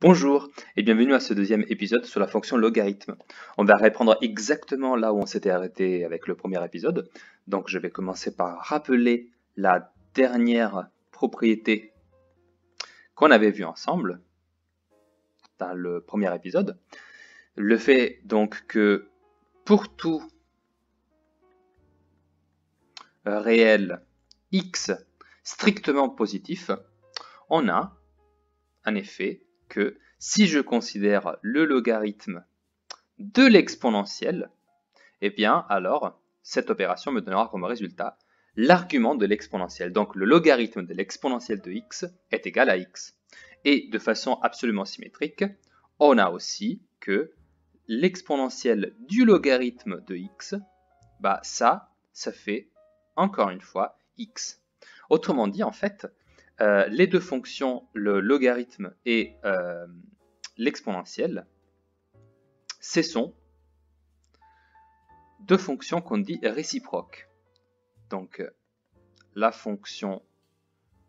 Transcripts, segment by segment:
Bonjour et bienvenue à ce deuxième épisode sur la fonction logarithme. On va reprendre exactement là où on s'était arrêté avec le premier épisode. Donc je vais commencer par rappeler la dernière propriété qu'on avait vue ensemble dans le premier épisode. Le fait donc que pour tout réel x strictement positif, on a un effet que si je considère le logarithme de l'exponentielle, eh bien alors cette opération me donnera comme résultat l'argument de l'exponentielle. Donc le logarithme de l'exponentielle de x est égal à x. Et de façon absolument symétrique, on a aussi que l'exponentielle du logarithme de x, ça fait encore une fois x. Autrement dit, en fait, les deux fonctions, le logarithme et l'exponentielle, ce sont deux fonctions qu'on dit réciproques. Donc, la fonction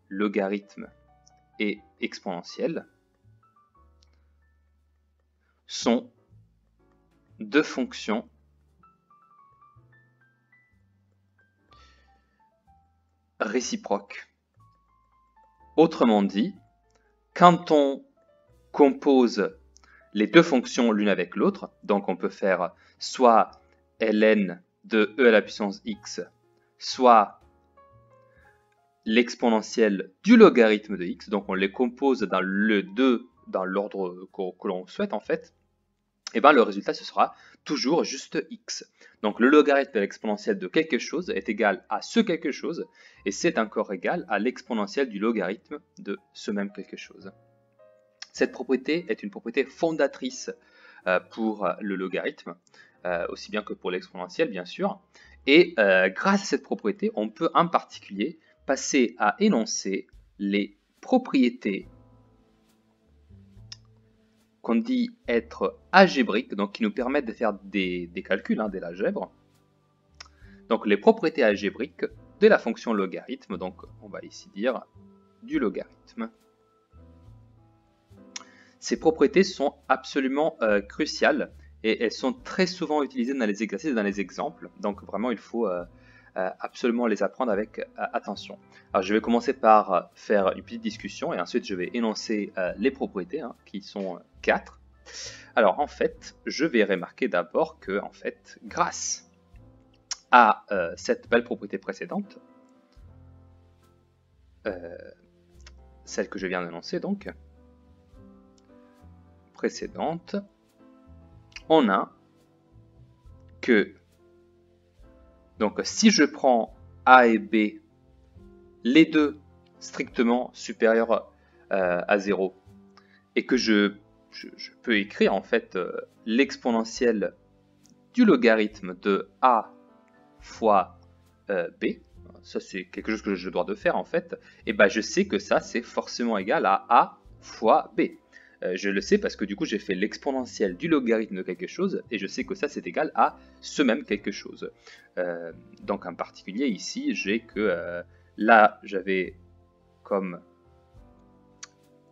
logarithme et exponentielle sont deux fonctions réciproques. Autrement dit, quand on compose les deux fonctions l'une avec l'autre, donc on peut faire soit ln de e à la puissance x, soit l'exponentielle du logarithme de x, donc on les compose dans l'ordre que l'on souhaite en fait, et bien le résultat ce sera toujours juste x. Donc le logarithme de l'exponentielle de quelque chose est égal à ce quelque chose, et c'est encore égal à l'exponentielle du logarithme de ce même quelque chose. Cette propriété est une propriété fondatrice pour le logarithme, aussi bien que pour l'exponentielle bien sûr, et grâce à cette propriété, on peut en particulier passer à énoncer les propriétés qu'on dit être algébriques, donc qui nous permettent de faire des calculs, de l'algèbre. Donc les propriétés algébriques de la fonction logarithme, donc on va ici dire du logarithme. Ces propriétés sont absolument cruciales et elles sont très souvent utilisées dans les exercices et dans les exemples. Donc vraiment, il faut absolument les apprendre avec attention. Alors je vais commencer par faire une petite discussion et ensuite je vais énoncer les propriétés, qui sont 4. Alors en fait, je vais remarquer d'abord que en fait, grâce à cette belle propriété précédente, celle que je viens d'énoncer donc, précédente, on a que, donc si je prends A et B, les deux strictement supérieurs à 0, et que je peux écrire en fait l'exponentielle du logarithme de A fois B, ça c'est quelque chose que je dois de faire en fait, et je sais que ça c'est forcément égal à A fois B. Je le sais parce que du coup j'ai fait l'exponentielle du logarithme de quelque chose et je sais que ça c'est égal à ce même quelque chose. Donc en particulier ici j'ai que là j'avais comme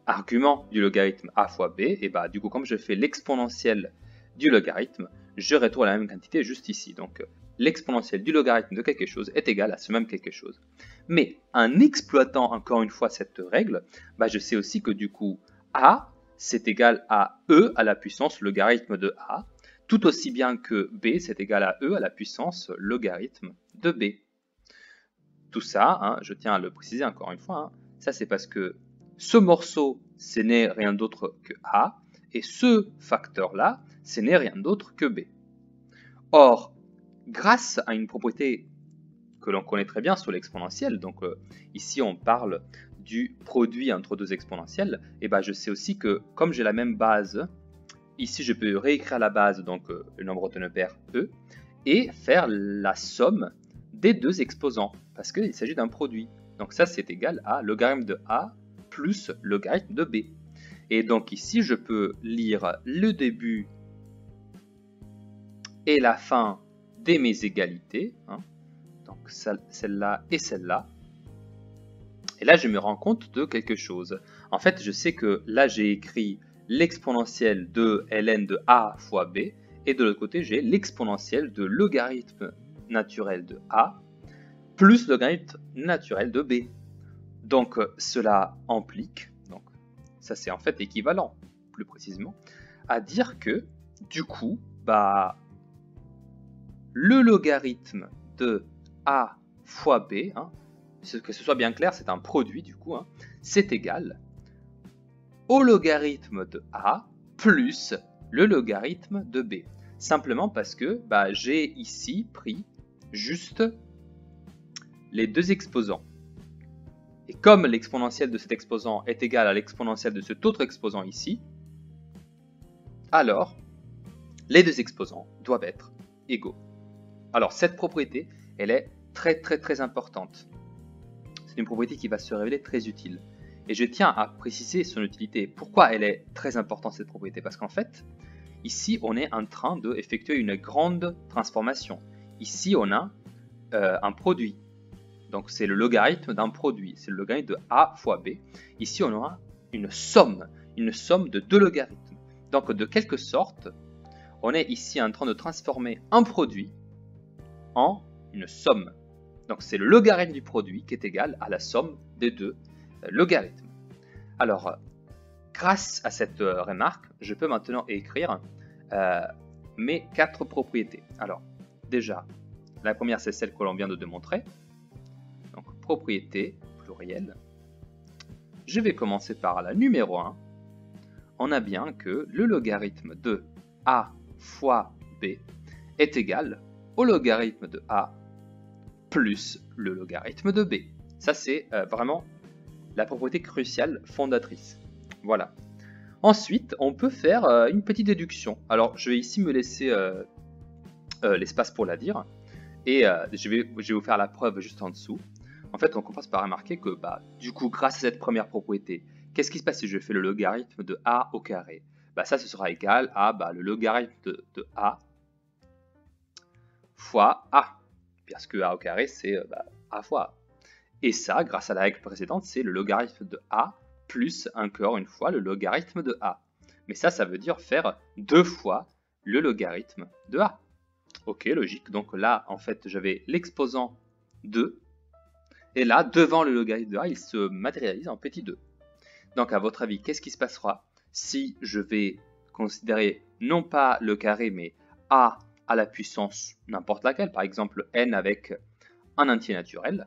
argument du logarithme a fois b, et du coup comme je fais l'exponentielle du logarithme, je retrouve la même quantité juste ici. Donc l'exponentielle du logarithme de quelque chose est égal à ce même quelque chose. Mais en exploitant encore une fois cette règle, je sais aussi que du coup a c'est égal à e à la puissance logarithme de a, tout aussi bien que b c'est égal à e à la puissance logarithme de b. Tout ça, je tiens à le préciser encore une fois, ça c'est parce que ce morceau, ce n'est rien d'autre que A, et ce facteur-là, ce n'est rien d'autre que B. Or, grâce à une propriété que l'on connaît très bien sur l'exponentielle, donc ici on parle du produit entre deux exponentielles, et je sais aussi que comme j'ai la même base, ici je peux réécrire la base, donc le nombre de pair E, et faire la somme des deux exposants, parce qu'il s'agit d'un produit. Donc ça c'est égal à logarithme de A plus logarithme de B. Et donc ici, je peux lire le début et la fin de mes égalités, donc celle-là et celle-là. Et là, je me rends compte de quelque chose. En fait, je sais que là, j'ai écrit l'exponentielle de ln de a fois b, et de l'autre côté, j'ai l'exponentielle de logarithme naturel de a plus logarithme naturel de b. Donc cela implique, donc ça c'est en fait équivalent, plus précisément, à dire que du coup, bah, le logarithme de a fois b, hein, que ce soit bien clair, c'est un produit du coup, hein, c'est égal au logarithme de a plus le logarithme de b. Simplement parce que bah, j'ai ici pris juste les deux exposants. Et comme l'exponentielle de cet exposant est égale à l'exponentielle de cet autre exposant ici, alors les deux exposants doivent être égaux. Alors cette propriété, elle est très importante. C'est une propriété qui va se révéler très utile. Et je tiens à préciser son utilité. Pourquoi elle est très importante cette propriété? Parce qu'en fait, ici on est en train d'effectuer une grande transformation. Ici on a un produit. Donc c'est le logarithme d'un produit. C'est le logarithme de a fois b. Ici on aura une somme de deux logarithmes. Donc de quelque sorte, on est ici en train de transformer un produit en une somme. Donc c'est le logarithme du produit qui est égal à la somme des deux logarithmes. Alors, grâce à cette remarque, je peux maintenant écrire mes quatre propriétés. Alors, déjà, la première c'est celle que l'on vient de démontrer. Donc, propriété plurielle. Je vais commencer par la numéro 1. On a bien que le logarithme de a fois b est égal au logarithme de a plus le logarithme de b. Ça, c'est vraiment la propriété cruciale fondatrice. Voilà. Ensuite, on peut faire une petite déduction. Alors, je vais ici me laisser l'espace pour la dire. Et je vais vous faire la preuve juste en dessous. En fait, on commence par remarquer que, bah, du coup, grâce à cette première propriété, qu'est-ce qui se passe si je fais le logarithme de a au carré? Bah, ça, ce sera égal à le logarithme de a fois a. Parce que a au carré, c'est a fois a. Et ça, grâce à la règle précédente, c'est le logarithme de a plus, encore une fois, le logarithme de a. Mais ça veut dire faire deux fois le logarithme de a. Ok, logique. Donc là, en fait, j'avais l'exposant 2. Et là, devant le logarithme de a, il se matérialise en petit 2. Donc, à votre avis, qu'est-ce qui se passera si je vais considérer non pas le carré, mais a à la puissance n'importe laquelle, par exemple n avec un entier naturel?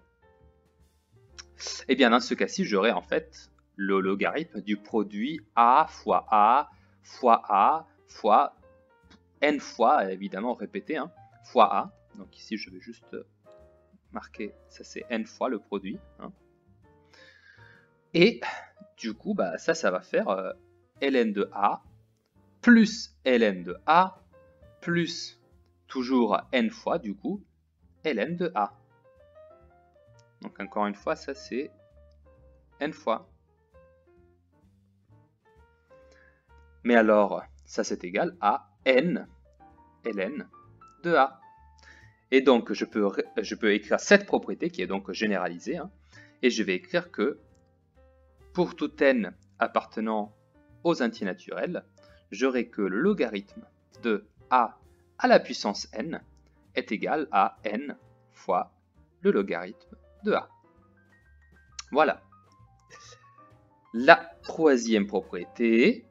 Eh bien, dans ce cas-ci, j'aurai en fait le logarithme du produit a fois n fois, évidemment répété, hein, fois a. Donc ici, je vais juste marquer, ça c'est n fois le produit. Hein. Et du coup, bah, ça va faire ln de a plus ln de a plus toujours n fois, du coup, ln de a. Donc encore une fois, ça c'est n fois. Mais alors, ça c'est égal à n ln de a. Et donc je peux écrire cette propriété qui est donc généralisée. Hein, et je vais écrire que pour tout n appartenant aux entiers naturels, j'aurai que le logarithme de a à la puissance n est égal à n fois le logarithme de a. Voilà. La troisième propriété.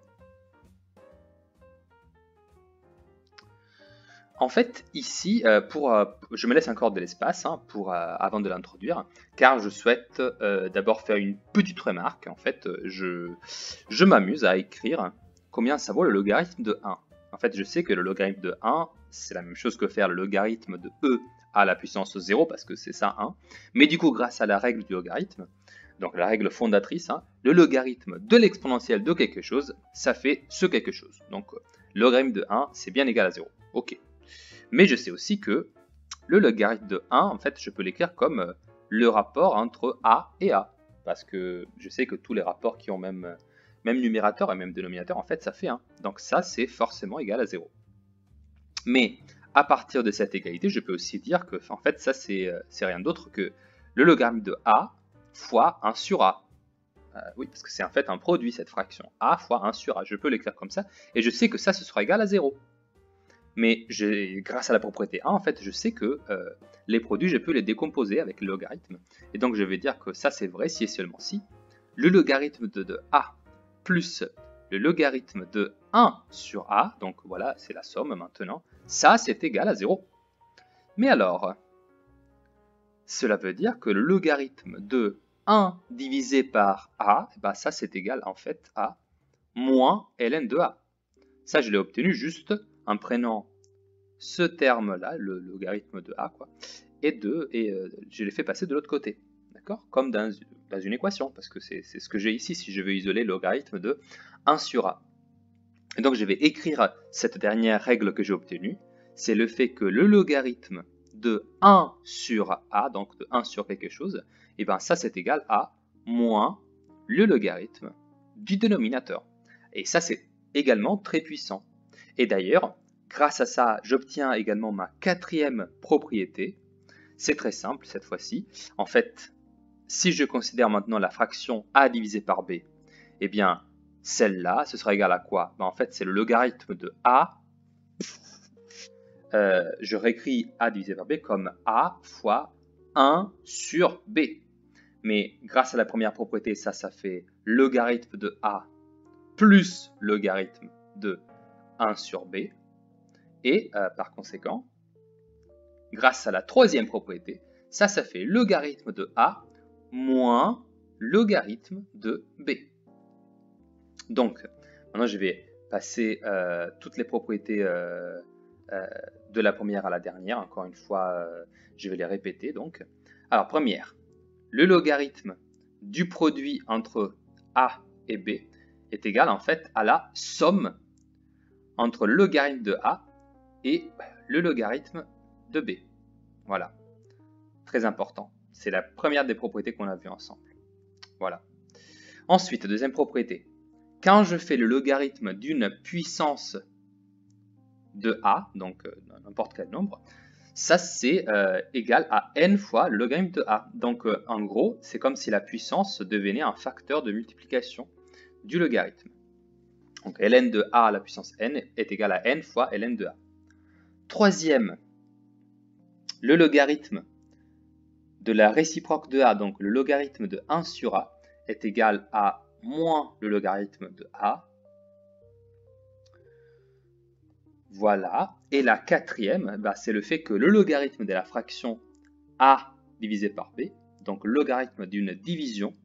En fait, ici, je me laisse encore de l'espace hein, avant de l'introduire, car je souhaite d'abord faire une petite remarque. En fait, je m'amuse à écrire combien ça vaut le logarithme de 1. En fait, je sais que le logarithme de 1, c'est la même chose que faire le logarithme de e à la puissance 0, parce que c'est ça 1. Mais du coup, grâce à la règle du logarithme, donc la règle fondatrice, hein, le logarithme de l'exponentielle de quelque chose, ça fait ce quelque chose. Donc, le logarithme de 1, c'est bien égal à 0. Ok. Mais je sais aussi que le logarithme de 1, en fait, je peux l'écrire comme le rapport entre a et a. Parce que je sais que tous les rapports qui ont même numérateur et même dénominateur, en fait, ça fait 1. Donc ça, c'est forcément égal à 0. Mais à partir de cette égalité, je peux aussi dire que, en fait, ça, c'est rien d'autre que le logarithme de a fois 1 sur a. Oui, parce que c'est en fait un produit, cette fraction. A fois 1 sur A. Je peux l'écrire comme ça. Et je sais que ça, ce sera égal à 0. Mais grâce à la propriété A, en fait, je sais que les produits, je peux les décomposer avec le logarithme. Et donc, je vais dire que ça, c'est vrai si et seulement si le logarithme de A plus le logarithme de 1 sur A, donc voilà, c'est la somme maintenant, ça, c'est égal à 0. Mais alors, cela veut dire que le logarithme de 1 divisé par A, ben ça, c'est égal en fait à moins ln de A. Ça, je l'ai obtenu juste en prenant ce terme-là, le logarithme de A, quoi, et je l'ai fait passer de l'autre côté, d'accord? Comme dans une équation, parce que c'est ce que j'ai ici, si je veux isoler le logarithme de 1 sur A. Et donc, je vais écrire cette dernière règle que j'ai obtenue, c'est le fait que le logarithme de 1 sur A, donc de 1 sur quelque chose, et bien ça, c'est égal à moins le logarithme du dénominateur. Et ça, c'est également très puissant. Et d'ailleurs, grâce à ça, j'obtiens également ma quatrième propriété. C'est très simple cette fois-ci. En fait, si je considère maintenant la fraction A divisé par B, eh bien, celle-là, ce sera égal à quoi? En fait, c'est le logarithme de A. Je réécris A divisé par B comme A fois 1 sur B. Mais grâce à la première propriété, ça fait logarithme de A plus logarithme de 1 sur B. Et par conséquent, grâce à la troisième propriété, ça fait logarithme de A moins logarithme de B. Donc, maintenant je vais passer toutes les propriétés de la première à la dernière. Encore une fois, je vais les répéter. Donc, alors, première, le logarithme du produit entre A et B est égal en fait à la somme entre le logarithme de A et le logarithme de B. Voilà, très important. C'est la première des propriétés qu'on a vues ensemble. Voilà. Ensuite, deuxième propriété. Quand je fais le logarithme d'une puissance de A, donc n'importe quel nombre, ça c'est égal à n fois le logarithme de A. Donc en gros, c'est comme si la puissance devenait un facteur de multiplication du logarithme. Donc ln de A à la puissance n est égal à n fois ln de A. Troisième, le logarithme de la réciproque de A, donc le logarithme de 1 sur A, est égal à moins le logarithme de A. Voilà. Et la quatrième, c'est le fait que le logarithme de la fraction A divisé par B, donc le logarithme d'une division,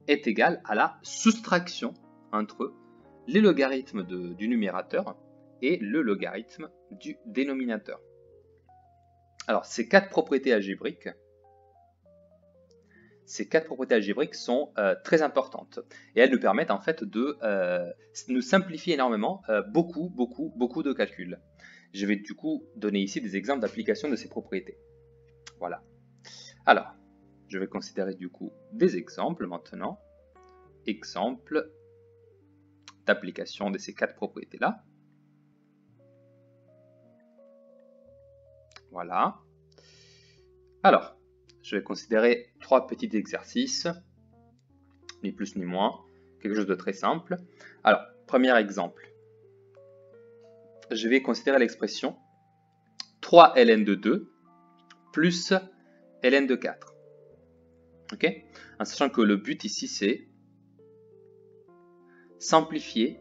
est égal à la soustraction entre les logarithmes du numérateur et le logarithme du dénominateur. Alors, ces quatre propriétés algébriques sont très importantes et elles nous permettent en fait de nous simplifier énormément beaucoup de calculs. Je vais du coup donner ici des exemples d'application de ces propriétés. Voilà. Alors, je vais considérer du coup des exemples maintenant. Exemple d'application de ces quatre propriétés-là. Voilà. Alors, je vais considérer trois petits exercices, ni plus ni moins, quelque chose de très simple. Alors, premier exemple. Je vais considérer l'expression 3 ln de 2 plus ln de 4. Ok? En sachant que le but ici, c'est simplifier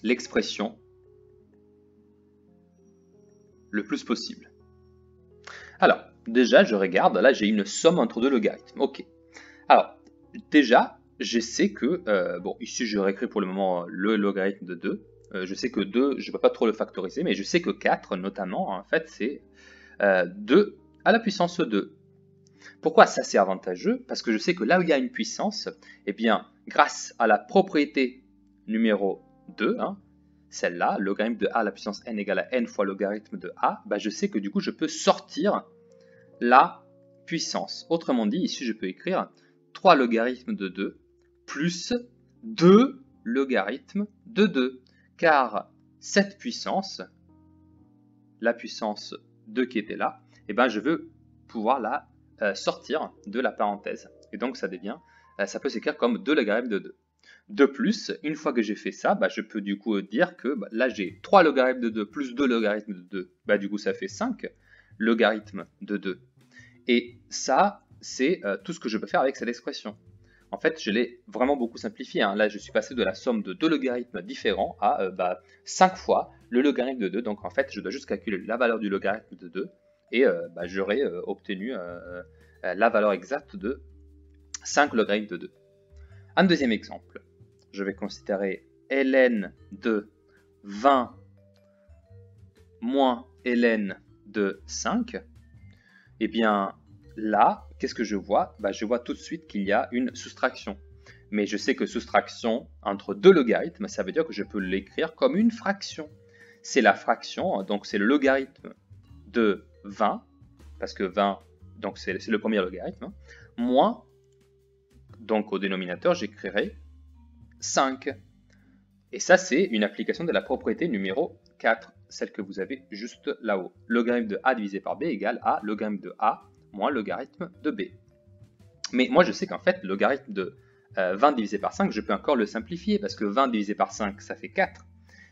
l'expression le plus possible. Alors, déjà, je regarde, là j'ai une somme entre deux logarithmes. Ok. Alors, déjà, je sais que, bon, ici je réécris pour le moment le logarithme de 2. Je sais que 2, je ne peux pas trop le factoriser, mais je sais que 4, notamment, en fait, c'est 2 à la puissance 2. Pourquoi ça c'est avantageux? Parce que je sais que là où il y a une puissance, eh bien, grâce à la propriété numéro 2, hein, celle-là, logarithme de a à la puissance n égale à n fois logarithme de a, je sais que du coup je peux sortir la puissance. Autrement dit, ici je peux écrire 3 logarithmes de 2 plus 2 logarithmes de 2. Car cette puissance, la puissance 2 qui était là, je veux pouvoir la sortir de la parenthèse. Et donc ça devient, ça peut s'écrire comme 2 logarithmes de 2. De plus, une fois que j'ai fait ça, je peux du coup dire que là j'ai 3 logarithmes de 2 plus 2 logarithmes de 2. Du coup ça fait 5 logarithmes de 2. Et ça, c'est tout ce que je peux faire avec cette expression. En fait, je l'ai vraiment beaucoup simplifié. Là, je suis passé de la somme de 2 logarithmes différents à 5 fois le logarithme de 2. Donc, en fait, je dois juste calculer la valeur du logarithme de 2 et j'aurai obtenu la valeur exacte de 5 logarithmes de 2. Un deuxième exemple. Je vais considérer ln de 20 moins ln de 5. Et bien, là, qu'est-ce que je vois? Je vois tout de suite qu'il y a une soustraction. Mais je sais que soustraction entre deux logarithmes, ça veut dire que je peux l'écrire comme une fraction. C'est la fraction, donc c'est le logarithme de 20, parce que 20, donc c'est le premier logarithme, moins, donc au dénominateur, j'écrirai 5. Et ça, c'est une application de la propriété numéro 4, celle que vous avez juste là-haut. Logarithme de a divisé par b égale à logarithme de a moins logarithme de b. Mais moi, je sais qu'en fait, logarithme de 20 divisé par 5, je peux encore le simplifier, parce que 20 divisé par 5, ça fait 4.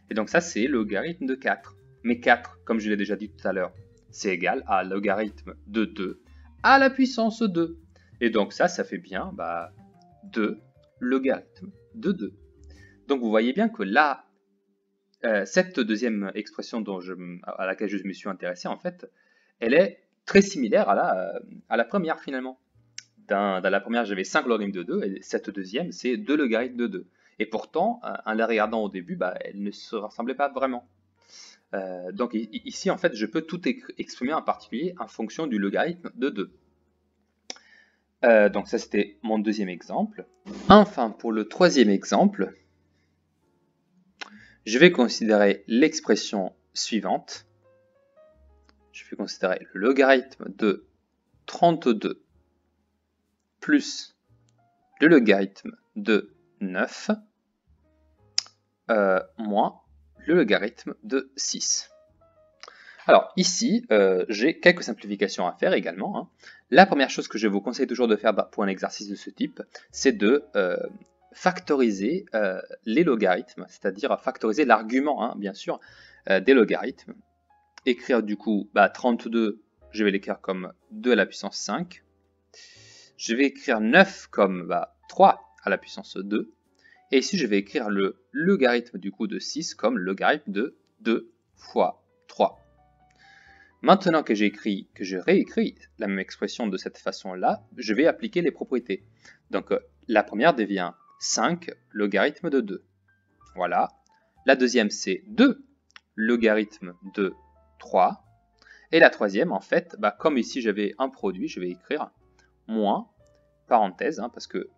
Et donc ça, c'est logarithme de 4. Mais 4, comme je l'ai déjà dit tout à l'heure, c'est égal à logarithme de 2 à la puissance 2. Et donc ça fait bien 2 logarithme de 2. Donc vous voyez bien que là, cette deuxième expression à laquelle je me suis intéressé, en fait, elle est très similaire à la première finalement. Dans la première, j'avais 5 logarithmes de 2, et cette deuxième, c'est 2 logarithmes de 2. Et pourtant, en la regardant au début, elle ne se ressemblait pas vraiment. Donc ici, en fait, je peux tout exprimer en particulier en fonction du logarithme de 2. Donc ça, c'était mon deuxième exemple. Enfin, pour le troisième exemple, je vais considérer l'expression suivante. Je vais considérer le logarithme de 32 plus le logarithme de 9 moins le logarithme de 6. Alors ici, j'ai quelques simplifications à faire également. La première chose que je vous conseille toujours de faire pour un exercice de ce type, c'est de factoriser les logarithmes, c'est-à-dire factoriser l'argument, bien sûr, des logarithmes. Écrire du coup 32, je vais l'écrire comme 2 à la puissance 5. Je vais écrire 9 comme 3 à la puissance 2. Et ici, je vais écrire le logarithme du coup de 6 comme le logarithme de 2 fois 3. Maintenant que je réécris la même expression de cette façon-là, je vais appliquer les propriétés. Donc la première devient 5 logarithme de 2. Voilà. La deuxième, c'est 2 logarithme de 3. Et la troisième, en fait, comme ici j'avais un produit, je vais écrire moins, parenthèse, parce que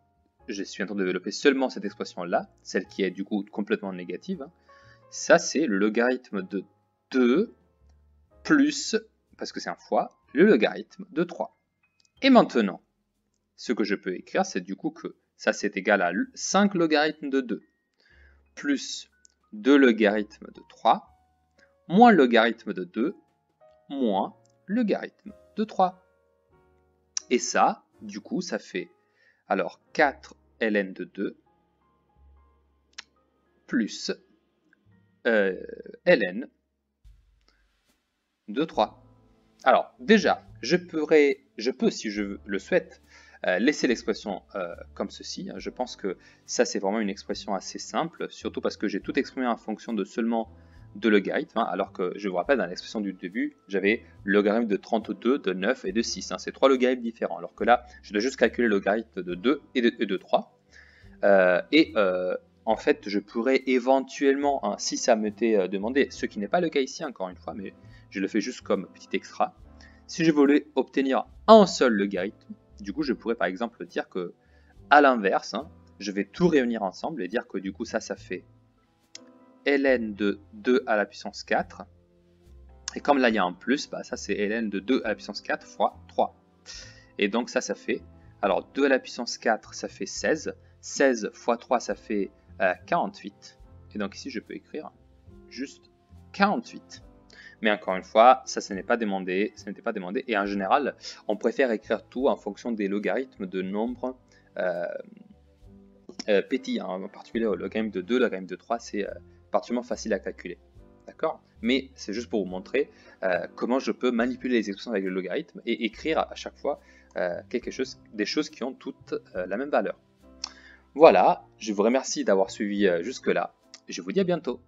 je suis en train de développer seulement cette expression-là, celle qui est du coup complètement négative. Ça, c'est le logarithme de 2 plus, parce que c'est un fois, le logarithme de 3. Et maintenant, ce que je peux écrire, c'est du coup que ça, c'est égal à 5 logarithmes de 2 plus 2 logarithmes de 3 moins le logarithme de 2 moins le logarithme de 3. Et ça, du coup, ça fait alors 4 ln de 2 plus ln de 3. Alors déjà, je peux, si je le souhaite, laisser l'expression comme ceci. Je pense que ça, c'est vraiment une expression assez simple, surtout parce que j'ai tout exprimé en fonction de seulement de logarithmes, alors que je vous rappelle, dans l'expression du début, j'avais le logarithme de 32, de 9 et de 6. C'est 3 logarithmes différents, alors que là, je dois juste calculer le logarithme de 2 et de 3. En fait, je pourrais éventuellement, si ça m'était demandé, ce qui n'est pas le cas ici encore une fois, mais je le fais juste comme petit extra, si je voulais obtenir un seul logarithme, du coup je pourrais par exemple dire que à l'inverse, je vais tout réunir ensemble et dire que du coup ça fait ln de 2 à la puissance 4, et comme là il y a un plus, ça c'est ln de 2 à la puissance 4 fois 3. Et donc ça fait, alors 2 à la puissance 4 ça fait 16, 16 fois 3 ça fait 48, et donc ici je peux écrire juste 48. Mais encore une fois, ça, ce n'était pas demandé. Et en général, on préfère écrire tout en fonction des logarithmes de nombres petits. Hein. En particulier, le logarithme de 2, le logarithme de 3, c'est particulièrement facile à calculer. D'accord? Mais c'est juste pour vous montrer comment je peux manipuler les expressions avec le logarithme et écrire à chaque fois des choses qui ont toutes la même valeur. Voilà, je vous remercie d'avoir suivi jusque-là. Je vous dis à bientôt.